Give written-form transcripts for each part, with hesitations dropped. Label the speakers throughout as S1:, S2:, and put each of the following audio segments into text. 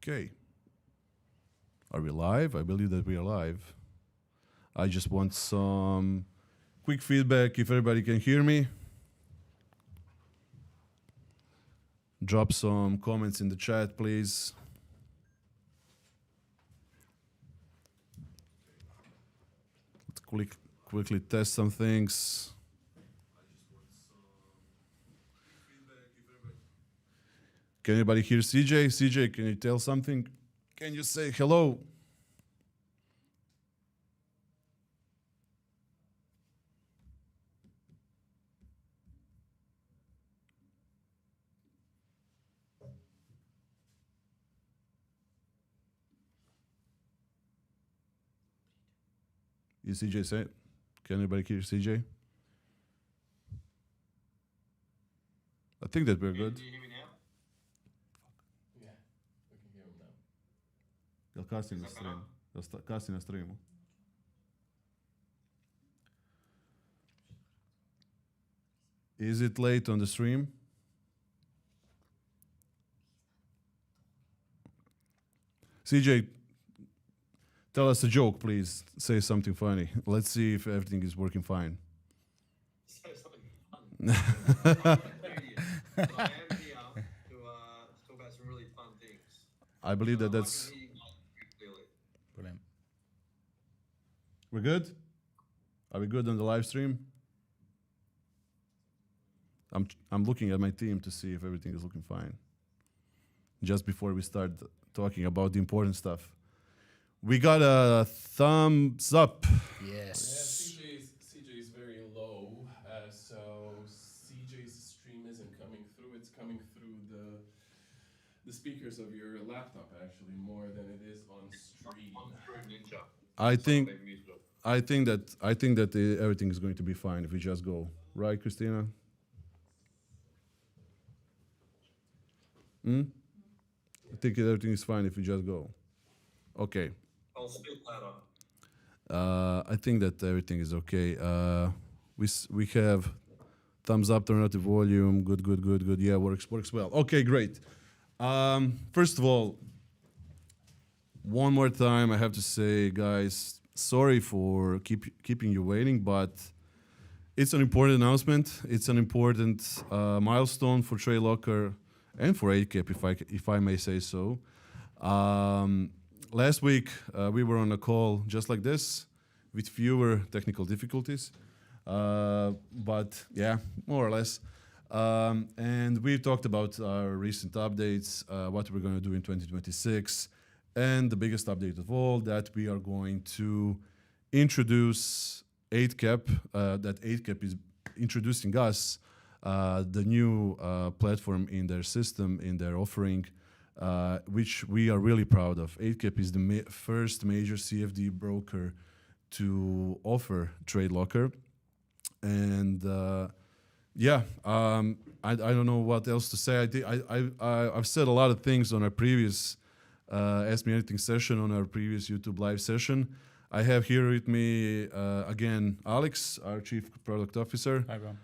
S1: Okay. Are we live? I believe that we are live. I just want some quick feedback if everybody can hear me. Drop some comments in the chat, please. Let's quickly test some things. Can anybody hear CJ? CJ, can you tell something? Can you say hello? Is CJ say? Can anybody hear CJ? I think that we're good.
S2: Can you hear me now?
S3: Yeah, we can hear him now.
S1: Jel kasni na streamu? Jel kasni na streamu? Is it late on the stream? CJ, tell us a joke, please. Say something funny. Let's see if everything is working fine.
S2: Say something fun. I am here to talk about some really fun things.
S1: I believe that
S2: I
S1: that's...
S2: can hear you guys pretty clearly.
S3: Brilliant.
S1: We're good? Are we good on the live stream? I'm looking at my team to see if everything is looking fine. Just before we start talking about the important stuff. We got a thumbs up.
S3: Yes. Yeah, CJ's very low, so CJ's stream isn't coming through. It's coming through the speakers of your laptop actually more than it is on stream.
S2: On Stream Ninja.
S1: I
S2: So
S1: think
S2: they've muted it.
S1: I think that everything is going to be fine if we just go. Right, Christina? I think everything is fine if we just go. Okay.
S2: I'll speak louder.
S1: I think that everything is okay. We have thumbs up, turn up the volume. Good. Yeah, works well. Okay, great. First of all, one more time, I have to say, guys, sorry for keeping you waiting, but it's an important announcement. It's an important milestone for TradeLocker and for Eightcap, if I may say so. Last week, we were on a call just like this with fewer technical difficulties, but yeah, more or less. And we talked about our recent updates, what we're going to do in 2026, and the biggest update of all, that we are going to introduce Eightcap, that Eightcap is introducing us, the new platform in their system, in their offering, which we are really proud of. Eightcap is the first major CFD broker to offer TradeLocker. And yeah, I don't know what else to say. I've said a lot of things on our previous Ask Me Anything session, on our previous YouTube live session. I have here with me again Alex, our Chief Product Officer.
S3: Hi, Ron.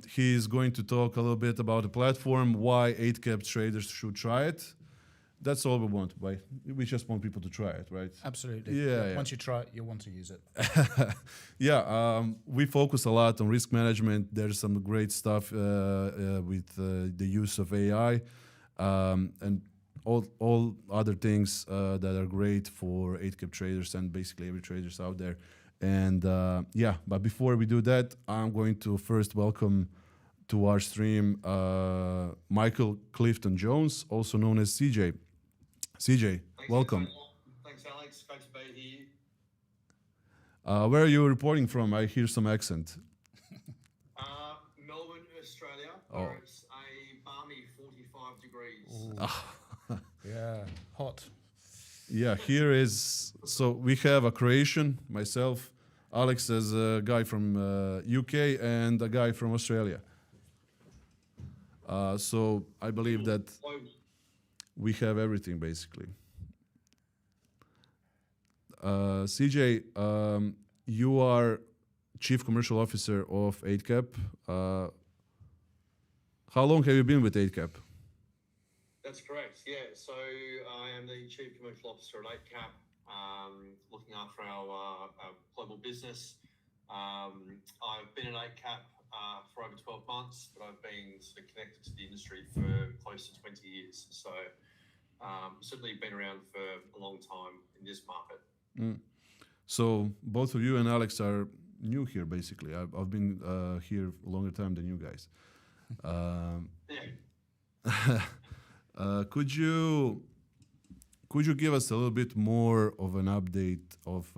S1: He's going to talk a little bit about the platform, why Eightcap traders should try it. That's all we want. We just want people to try it, right?
S3: Absolutely.
S1: Yeah.
S3: Once you try it, you'll want to use it.
S1: Yeah, we focus a lot on risk management. There's some great stuff with the use of AI and all other things that are great for Eightcap traders and basically every traders out there. And yeah, but before we do that, I'm going to first welcome to our stream Michael Clifton-Jones, also known as CJ. CJ, welcome.
S2: Thanks, Alex. Great to be here.
S1: Where are you reporting from? I hear some accent.
S2: Melbourne, Australia,
S1: Oh.
S2: where it's a balmy 45 degrees.
S3: Yeah, hot.
S1: Yeah, here is, so we have a Croatian, myself, Alex as a guy from UK and a guy from Australia. So I believe that we have everything basically. CJ, you are Chief Commercial Officer of Eightcap. How long have you been with Eightcap?
S2: That's That's correct. Yeah. So I am the Chief Commercial Officer at Eightcap, looking after our global business. I've been at Eightcap for over 12 months, but I've been sort of connected to the industry for close to 20 years. So certainly been around for a long time in this market.
S1: So both of you and Alex are new here, basically. I've been here a longer time than you guys. Could you give us a little bit more of an update of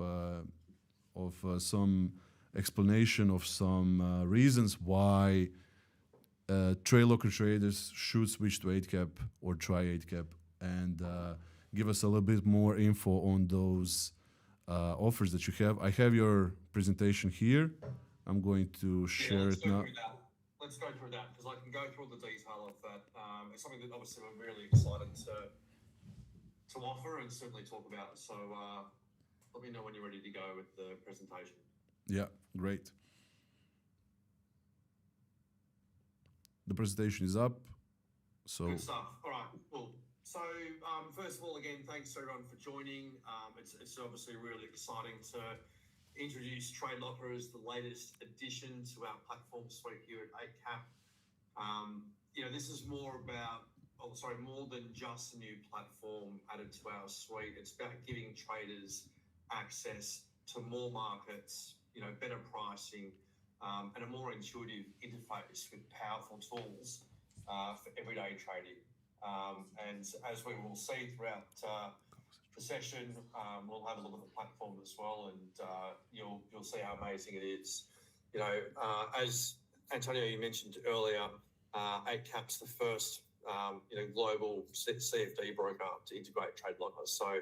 S1: some explanation of some reasons why TradeLocker traders should switch to Eightcap or try Eightcap, and give us a little bit more info on those offers that you have. I have your presentation here. I'm going to share it now.
S2: Let's go through that, because I can go through all the detail of that. It's something that obviously we're really excited to offer and certainly talk about. So let me know when you're ready to go with the presentation.
S1: Yeah, great. The presentation is up. So
S2: good stuff. All right, cool. So first of all, again, thanks to everyone for joining. It's obviously really exciting to introduce TradeLocker as the latest addition to our platform suite here at Eightcap. This is more than just a new platform added to our suite. It's about giving traders access to more markets, better pricing, and a more intuitive interface with powerful tools for everyday trading. And as we will see throughout the session, we'll have a look at the platform as well, and you'll see how amazing it is. As Antonio, you mentioned earlier, Eightcap's the first global CFD broker to integrate TradeLocker. So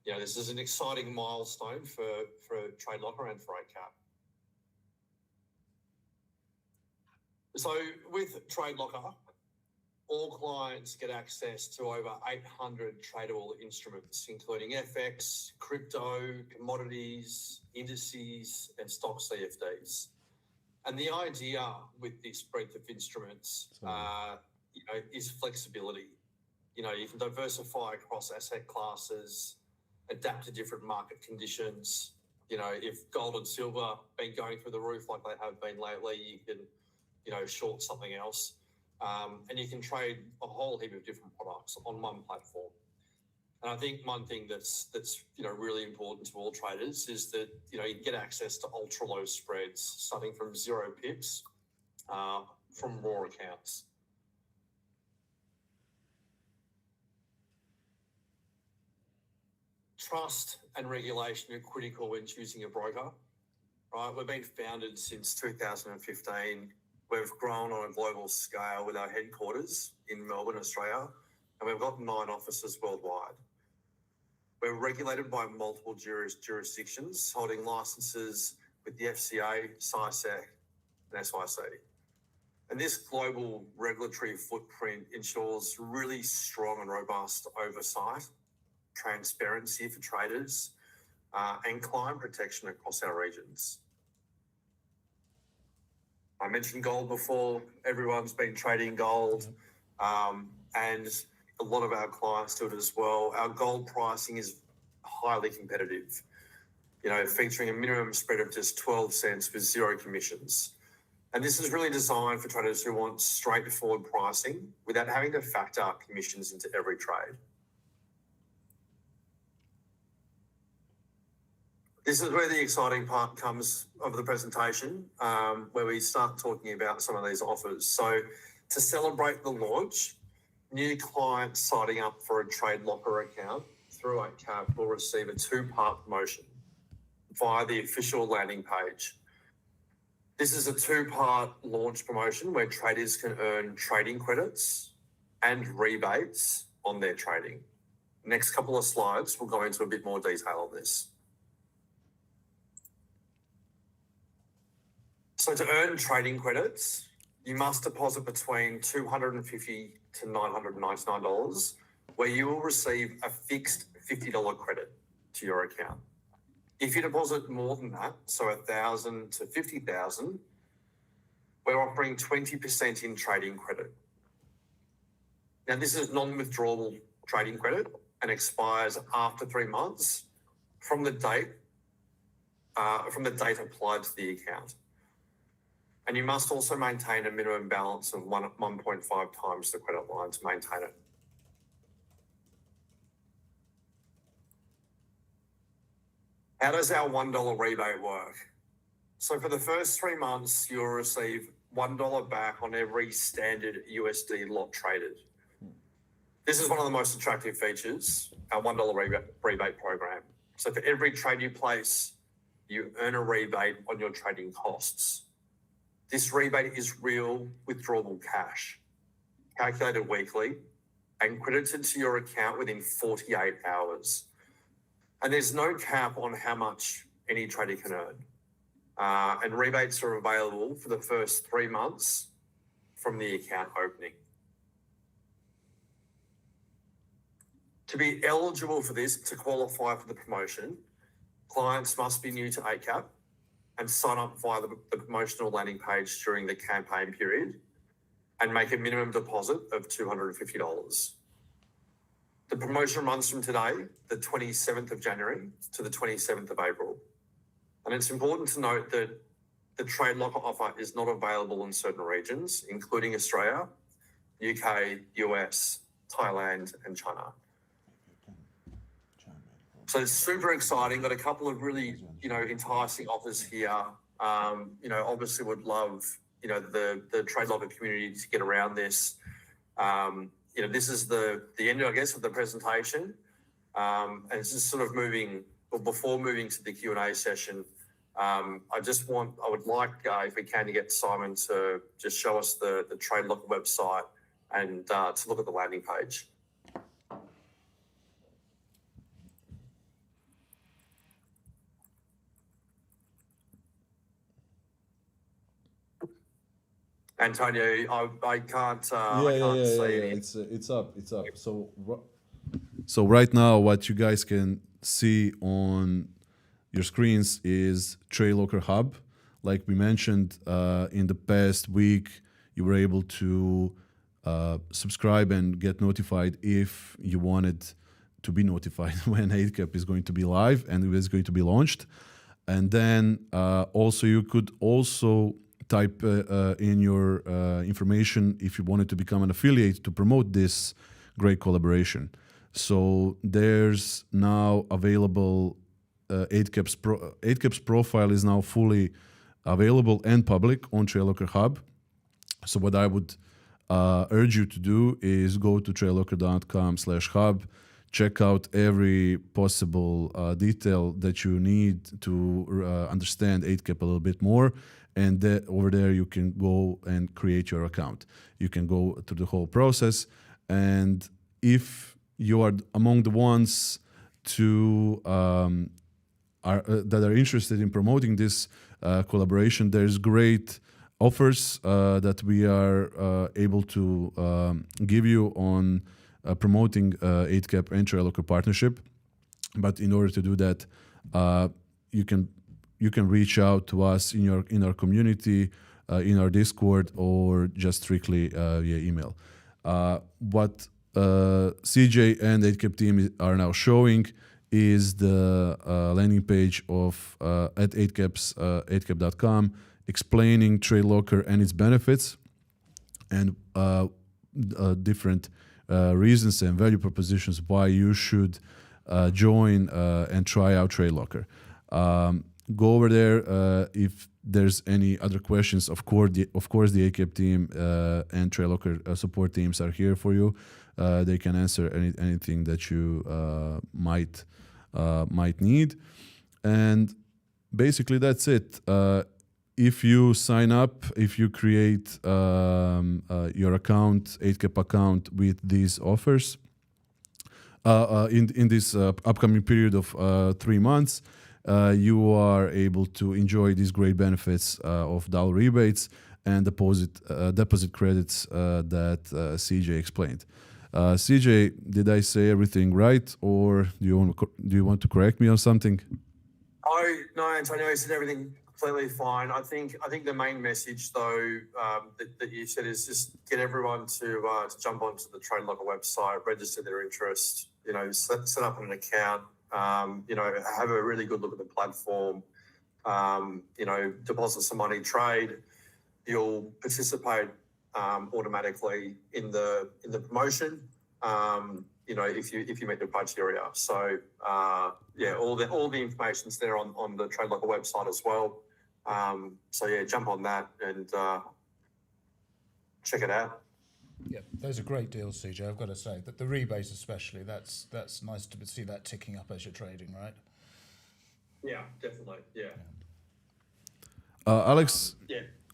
S2: this is an exciting milestone for TradeLocker and for Eightcap. So with TradeLocker, all clients get access to over 800 tradable instruments, including FX, crypto, commodities, indices, and stock CFDs. And the idea with this breadth of instruments, is flexibility. You can diversify across asset classes, adapt to different market conditions. If gold and silver been going through the roof like they have been lately, you can, short something else. And you can trade a whole heap of different products on one platform. And I think one thing that's really important to all traders is that you get access to ultra low spreads starting from 0 pips from raw accounts. Trust and regulation are critical when choosing a broker. Right, we've been founded since 2015. We've grown on a global scale with our headquarters in Melbourne, Australia, and we've got 9 offices worldwide. We're regulated by multiple jurisdictions, holding licenses with the FCA, SISAC, and SIC. And this global regulatory footprint ensures really strong and robust oversight, transparency for traders, and client protection across our regions. I mentioned gold before. Everyone's been trading gold, and a lot of our clients do it as well. Our gold pricing is highly competitive, featuring a minimum spread of just 12 cents with 0 commissions. And this is really designed for traders who want straightforward pricing without having to factor commissions into every trade. This is where the exciting part comes of the presentation, where we start talking about some of these offers. So to celebrate the launch, new clients signing up for a TradeLocker account through Eightcap will receive a 2-part promotion via the official landing page. This is a 2-part launch promotion where traders can earn trading credits and rebates on their trading. Next couple of slides, we'll go into a bit more detail on this. So to earn trading credits, you must deposit between $250 to $999, where you will receive a fixed $50 credit to your account. If you deposit more than that, so $1,000 to $50,000, we're offering 20% in trading credit. Now, this is non-withdrawable trading credit and expires after 3 months from the date applied to the account. And you must also maintain a minimum balance of 1.5 times the credit line to maintain it. How does our $1 rebate work? So for the first 3 months, you'll receive $1 back on every standard USD lot traded. This is one of the most attractive features, our $1 rebate program. So for every trade you place, you earn a rebate on your trading costs. This rebate is real withdrawable cash, calculated weekly and credited to your account within 48 hours. And there's no cap on how much any trader can earn. And rebates are available for the first 3 months from the account opening. To be eligible for this, to qualify for the promotion, clients must be new to Eightcap and sign up via the promotional landing page during the campaign period and make a minimum deposit of $250. The promotion runs from today, the 27th of January, to the 27th of April. And it's important to note that the TradeLocker offer is not available in certain regions, including Australia, UK, US, Thailand, and China. So it's super exciting. Got a couple of really, enticing offers here. Obviously would love, the TradeLocker community to get around this. This is the end, I guess, of the presentation. And it's just sort of before moving to the Q&A session, I would like, if we can, to get Simon to just show us the TradeLocker website and to look at the landing page. Antonio, I can't see any.
S1: It's up. So right now, what you guys can see on your screens is TradeLocker Hub. Like we mentioned, in the past week, you were able to subscribe and get notified if you wanted to be notified when Eightcap is going to be live and it is going to be launched. And then also you could also type in your information if you wanted to become an affiliate to promote this great collaboration. So there's now available Eightcap's profile is now fully available and public on TradeLocker Hub. So what I would urge you to do is go to TradeLocker.com/hub, check out every possible detail that you need to understand Eightcap a little bit more. And over there, you can go and create your account. You can go through the whole process. And if you are among the ones that are interested in promoting this collaboration, there's great offers that we are able to give you on promoting Eightcap and TradeLocker partnership. But in order to do that, you can reach out to us in our community, in our Discord, or just strictly via email. What CJ and Eightcap team are now showing is the landing page of at Eightcap.com explaining TradeLocker and its benefits and different reasons and value propositions why you should join and try out TradeLocker. Go over there if there's any other questions. Of course, the Eightcap team and TradeLocker support teams are here for you. They can answer anything that you might need. And basically, that's it. If you sign up, if you create your account, Eightcap account with these offers in this upcoming period of 3 months, you are able to enjoy these great benefits of dollar rebates and deposit credits that CJ explained. CJ, did I say everything right, or do you want to correct me on something?
S2: Oh no, Antonio, you said everything completely fine. I think the main message though that you said is just get everyone to jump onto the TradeLocker website, register their interest, set up an account, have a really good look at the platform, deposit some money, trade. You'll participate automatically in the promotion. If you meet the criteria. So all the information's there on the TradeLocker website as well. Jump on that and check it out.
S4: Yeah, those are great deals, CJ. I've got to say that the rebates, especially, that's nice to see that ticking up as you're trading, right?
S2: Yeah, definitely. Yeah.
S1: Alex.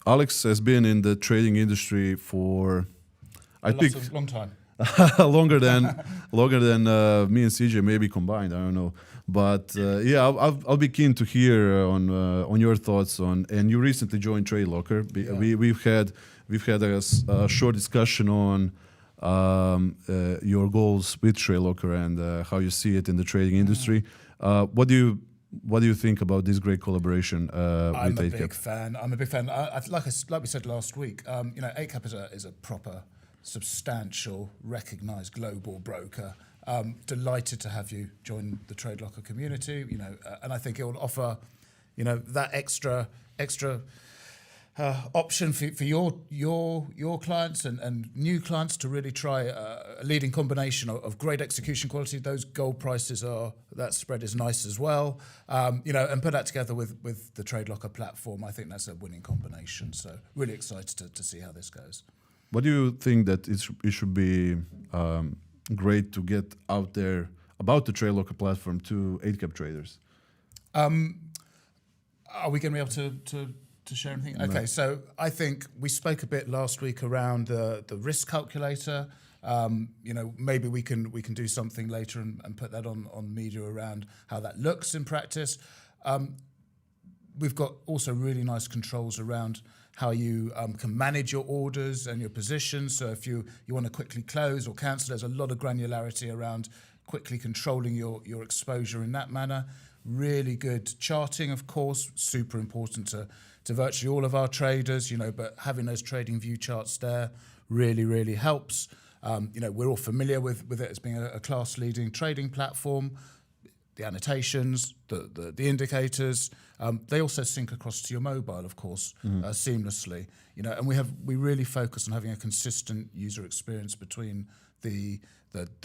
S1: Alex has been in the trading industry for, I think,
S4: a long time.
S1: longer than me and CJ maybe combined. I don't know, but I'll be keen to hear on your thoughts on. And you recently joined TradeLocker. We've had a short discussion on your goals with TradeLocker and how you see it in the trading industry. What do you think about this great collaboration
S4: I'm
S1: with
S4: a
S1: Eightcap?
S4: big fan. Like we said last week, Eightcap is a proper, substantial, recognised global broker. Delighted to have you join the TradeLocker community. And I think it will offer, that extra option for your clients and new clients to really try a leading combination of great execution quality. Those gold prices that spread is nice as well. And put that together with the TradeLocker platform. I think that's a winning combination. So really excited to see how this goes.
S1: What do you think that it should be great to get out there about the TradeLocker platform to Eightcap traders?
S4: Are we going to be able to share anything?
S1: No.
S4: Okay, so I think we spoke a bit last week around the risk calculator. Maybe we can do something later and put that on media around how that looks in practice. We've got also really nice controls around how you can manage your orders and your positions. So if you want to quickly close or cancel, there's a lot of granularity around quickly controlling your exposure in that manner. Really good charting, of course, super important to virtually all of our traders, but having those trading view charts there really, really helps. We're all familiar with it as being a class-leading trading platform. The annotations, the indicators, they also sync across to your mobile, of course, seamlessly. And we really focus on having a consistent user experience between the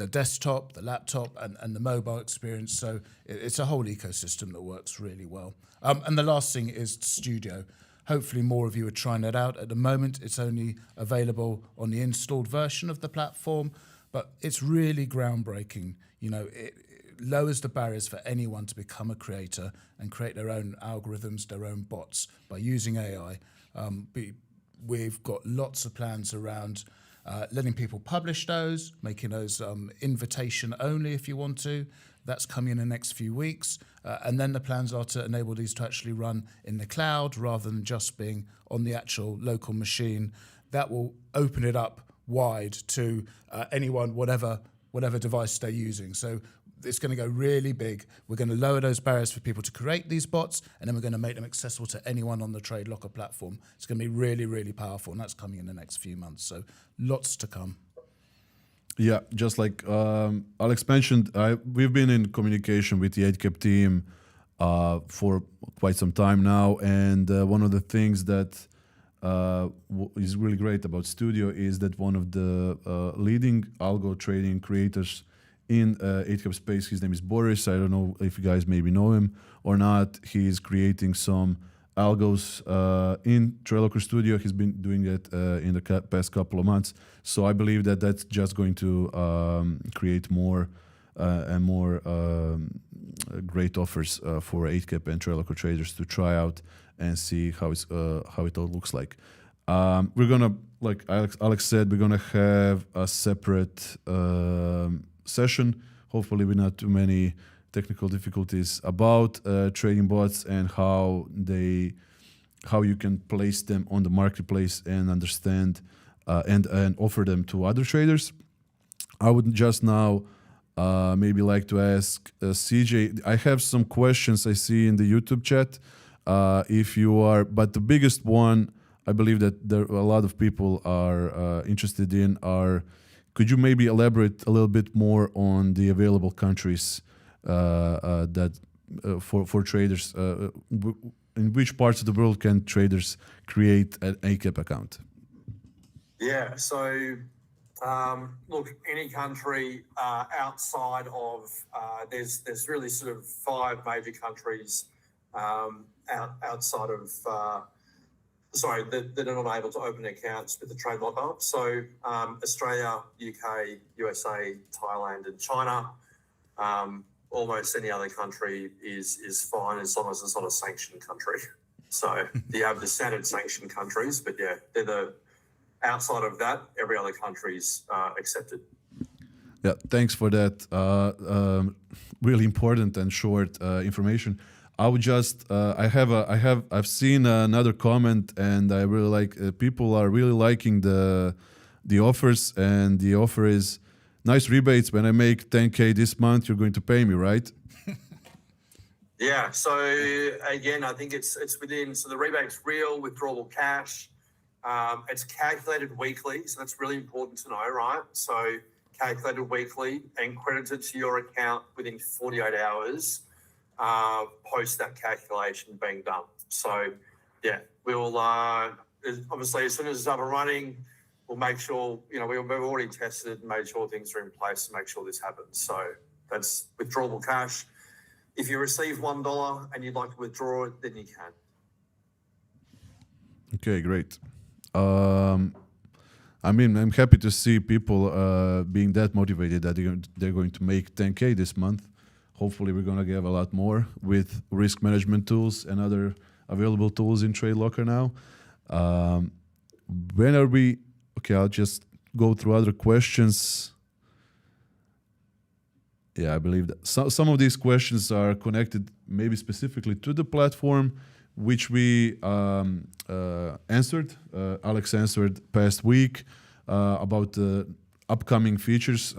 S4: desktop, the laptop, and the mobile experience. So it's a whole ecosystem that works really well. And the last thing is Studio. Hopefully more of you are trying that out. At the moment, it's only available on the installed version of the platform, but it's really groundbreaking. It lowers the barriers for anyone to become a creator and create their own algorithms, their own bots by using AI. We've got lots of plans around letting people publish those, making those invitation only if you want to. That's coming in the next few weeks. And then the plans are to enable these to actually run in the cloud rather than just being on the actual local machine. That will open it up wide to anyone, whatever device they're using. So it's going to go really big. We're going to lower those barriers for people to create these bots, and then we're going to make them accessible to anyone on the TradeLocker platform. It's going to be really, really powerful, and that's coming in the next few months. So lots to come.
S1: Yeah, just like Alex mentioned, we've been in communication with the Eightcap team for quite some time now, and one of the things that is really great about Studio is that one of the leading algo trading creators in Eightcap space, his name is Boris. I don't know if you guys maybe know him or not. He's creating some algos in TradeLocker Studio. He's been doing it in the past couple of months. So I believe that that's just going to create more and more great offers for Eightcap and TradeLocker traders to try out and see how it all looks like. We're gonna, like Alex said, we're gonna have a separate session, hopefully with not too many technical difficulties, about trading bots and how you can place them on the marketplace and understand and offer them to other traders. I would just now maybe like to ask CJ. I have some questions I see in the YouTube chat. if you are. But the biggest one, I believe that there a lot of people are interested in are. Could you maybe elaborate a little bit more on the available countries that for traders? In which parts of the world can traders create an Eightcap account?
S2: Yeah, so look, any country outside of there's really sort of 5 major countries outside of that are not able to open accounts with the TradeLocker. So Australia, UK, USA, Thailand, and China. Almost any other country is fine as long as it's not a sanctioned country. So you have the standard sanctioned countries, but yeah, they're the outside of that, every other country's accepted.
S1: Yeah, thanks for that. Really important and short information. I would just I've seen another comment, and I really like people are really liking the offers, and the offer is nice rebates. When I make 10K this month, you're going to pay me, right?
S2: Yeah. So again, I think it's within. So the rebate's real, withdrawable cash. It's calculated weekly, so that's really important to know, right? So calculated weekly and credited to your account within 48 hours post that calculation being done. So yeah, we'll obviously as soon as it's up and running, we'll make sure, we've already tested and made sure things are in place to make sure this happens. So that's withdrawable cash. If you receive $1 and you'd like to withdraw it, then you can.
S1: Okay, great. I mean, I'm happy to see people being that motivated that they're going to make 10K this month. Hopefully, we're going to get a lot more with risk management tools and other available tools in TradeLocker now. When are we? Okay, I'll just go through other questions. Yeah, I believe that some of these questions are connected maybe specifically to the platform, which we answered. Alex answered past week about the upcoming features.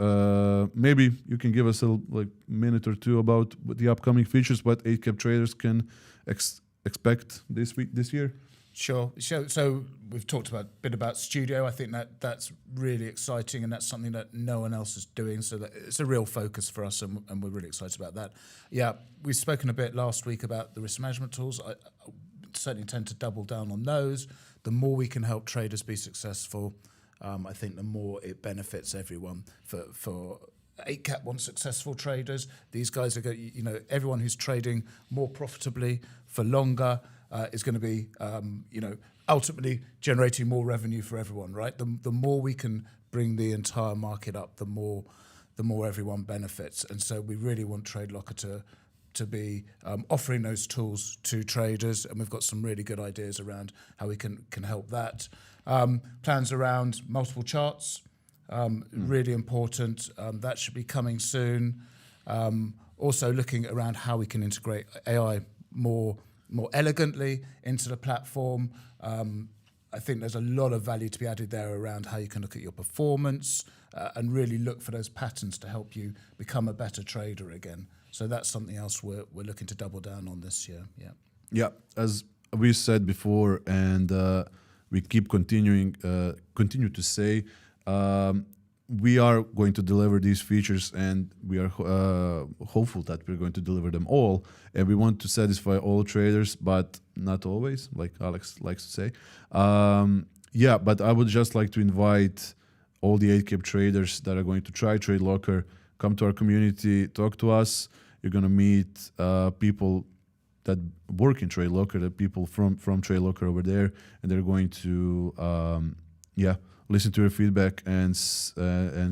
S1: Maybe you can give us a minute or two about the upcoming features, what Eightcap traders can expect this year.
S4: Sure. So we've talked a bit about Studio. I think that's really exciting, and that's something that no one else is doing. So that it's a real focus for us, and we're really excited about that. Yeah, we've spoken a bit last week about the risk management tools. I certainly tend to double down on those. The more we can help traders be successful, I think the more it benefits everyone. For Eightcap wants successful traders. These guys are going. Everyone who's trading more profitably for longer is going to be, ultimately generating more revenue for everyone, right? The more we can bring the entire market up, the more everyone benefits. And so we really want TradeLocker to be offering those tools to traders, and we've got some really good ideas around how we can help that. Plans around multiple charts, really important. That should be coming soon. Also looking around how we can integrate AI more elegantly into the platform. I think there's a lot of value to be added there around how you can look at your performance and really look for those patterns to help you become a better trader again. So that's something else we're looking to double down on this year.
S1: Yeah, as we said before, and we continue to say, we are going to deliver these features, and we are hopeful that we're going to deliver them all. And we want to satisfy all traders, but not always, like Alex likes to say. But I would just like to invite all the Eightcap traders that are going to try TradeLocker, come to our community, talk to us. You're going to meet people that work in TradeLocker, the people from TradeLocker over there, and they're going to listen to your feedback and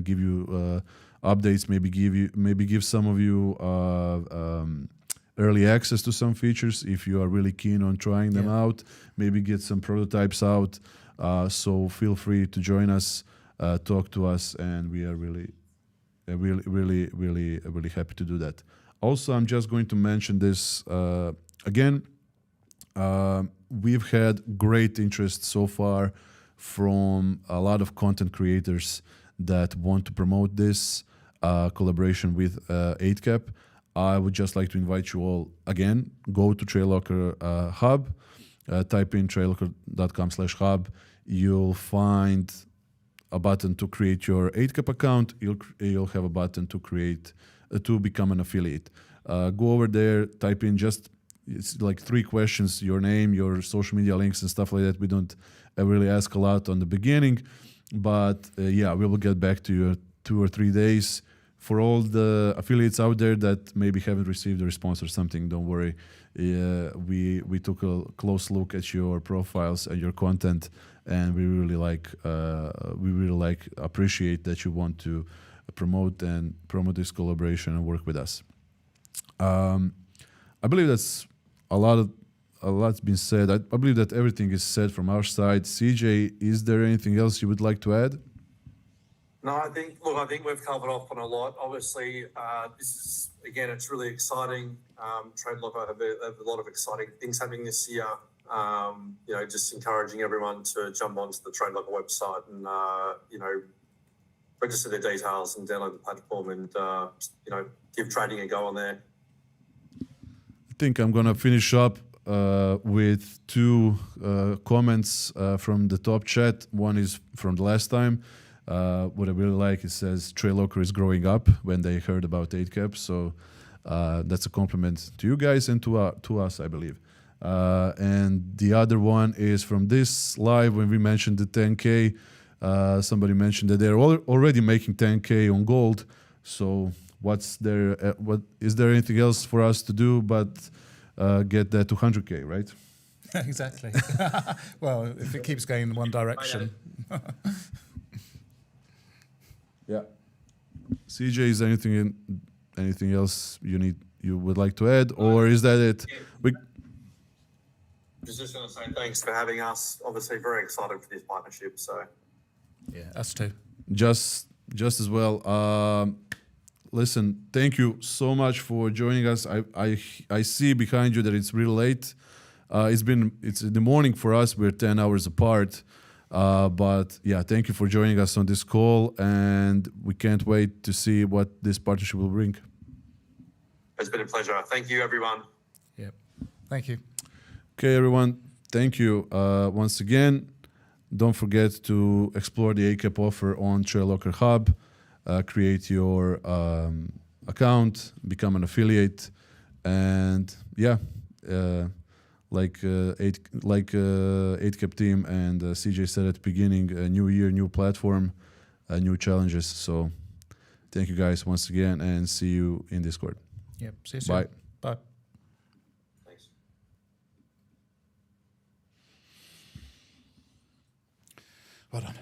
S1: give you updates. Maybe give some of you early access to some features if you are really keen on trying them out. Maybe get some prototypes out. So feel free to join us, talk to us, and we are really happy to do that. Also, I'm just going to mention this again. We've had great interest so far from a lot of content creators that want to promote this collaboration with Eightcap. I would just like to invite you all again, go to TradeLocker Hub, type in TradeLocker.com/hub. You'll find a button to create your Eightcap account. You'll have a button to create to become an affiliate. Go over there, type in it's like 3 questions: your name, your social media links, and stuff like that. We don't really ask a lot on the beginning, but yeah, we will get back to you in 2 or 3 days. For all the affiliates out there that maybe haven't received a response or something, don't worry. We took a close look at your profiles and your content, and we really appreciate that you want to promote this collaboration and work with us. I believe that's a lot's been said. I believe that everything is said from our side. CJ, is there anything else you would like to add?
S2: No, I think we've covered off on a lot. Obviously, this is, again, it's really exciting. TradeLocker have a lot of exciting things happening this year. Just encouraging everyone to jump onto the TradeLocker website and, register their details and download the platform and, give trading a go on there.
S1: I think I'm going to finish up with 2 comments from the top chat. One is from the last time. What I really like, it says TradeLocker is growing up when they heard about Eightcap. So that's a compliment to you guys and to us, I believe. And the other one is from this live when we mentioned the 10K. Somebody mentioned that they're already making 10K on gold. So what is there anything else for us to do but get that to 100K, right?
S4: Exactly. Well, if it keeps going in one direction.
S1: Yeah. CJ, is there anything else you would like to add, or is that it?
S2: I was just going to say thanks for having us. Obviously, very excited for this partnership. So,
S4: Yeah, us too.
S1: Just as well. Listen, thank you so much for joining us. I see behind you that it's really late. It's in the morning for us. We're 10 hours apart. But yeah, thank you for joining us on this call, and we can't wait to see what this partnership will bring.
S2: It's been a pleasure. Thank you, everyone.
S4: Yep. Thank you.
S1: Okay, everyone. Thank you once again. Don't forget to explore the Eightcap offer on TradeLocker Hub. Create your account, become an affiliate, and yeah. Like Eightcap team and CJ said at the beginning, a new year, new platform, new challenges. So thank you guys once again, and see you in Discord.
S4: Yep. See you soon.
S1: Bye.
S4: Bye.
S2: Thanks.
S4: Well done.